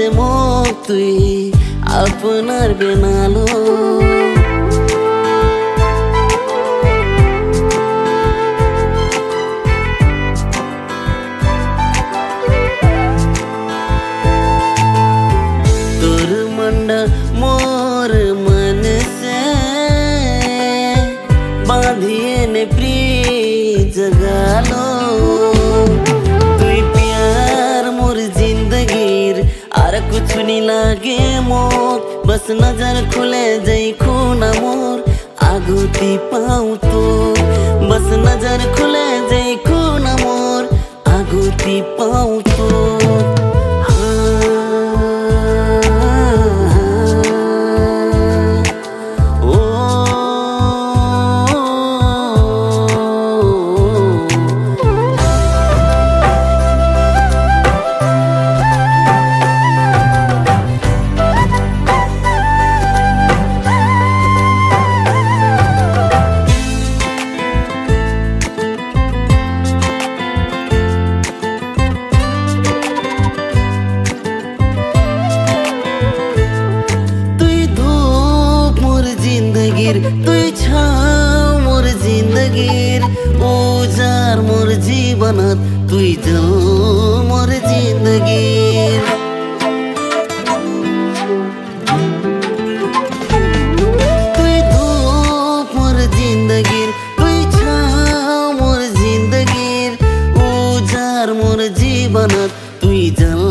রাসে মোক তুই আপনার বেনালো তোর মন্ডা মোর मन से बांधिए ने प्रीत जगालो तुई प्यार मोर जिंदगीर आर कुछ नहीं लागे मोक बस नजर खुले जई खूना मोर आगुती पाऊं तो बस नजर खुले जई खूना मोर आगुती पाऊं तो তুই ছাও মোর জিন্দগির উজার মোর জীবনত তুই জল মোর জিন্দগির তুই ধূপ মোর জিন্দগির তুই ছাও মোর জিন্দগির উজার মোর জীবনত তুই জল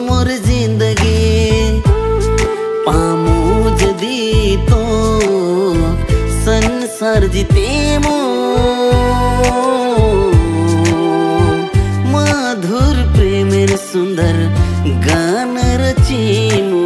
মোর জিন্দগির পামু যদি তো संसार जीते मो मधुर प्रेमेर सुंदर गान रचिमु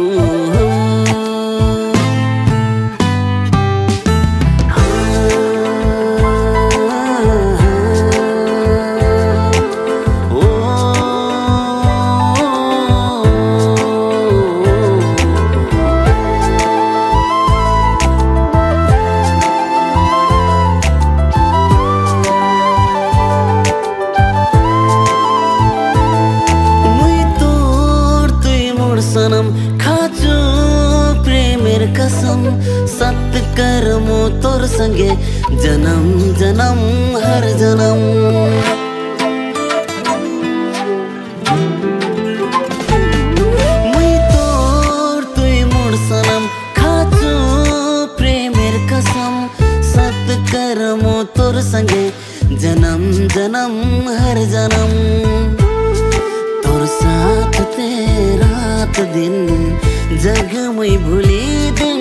सनम खाचो प्रेमेर कसम सत्य करमो तोर संगे जन्म जन्म हर जन्म मुई तोर तुई मोर सनम खाचो प्रेमेर कसम सत्य करमो तोर संगे जन्म जन्म हर जन्म तोर साथ तेरा दिन जग मैं भूली दिन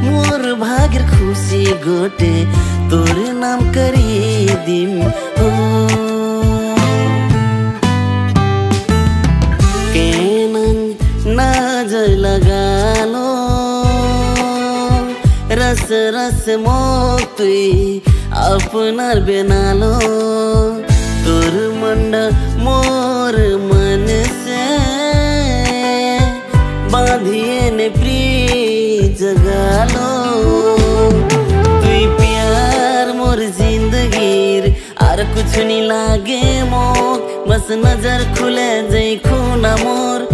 मोर भाग्य खुशी गोटे तोर नाम करी दिम हो केनन नजर लगालो रस रस मोक तुई अपनार बेनालो तोर मंडा मोर मन से बांधिए ने प्रीत जगालो तुई प्यार मोर जिंदगीर आर कुछ नहीं लागे मोक बस नजर खुले जई खूना मोर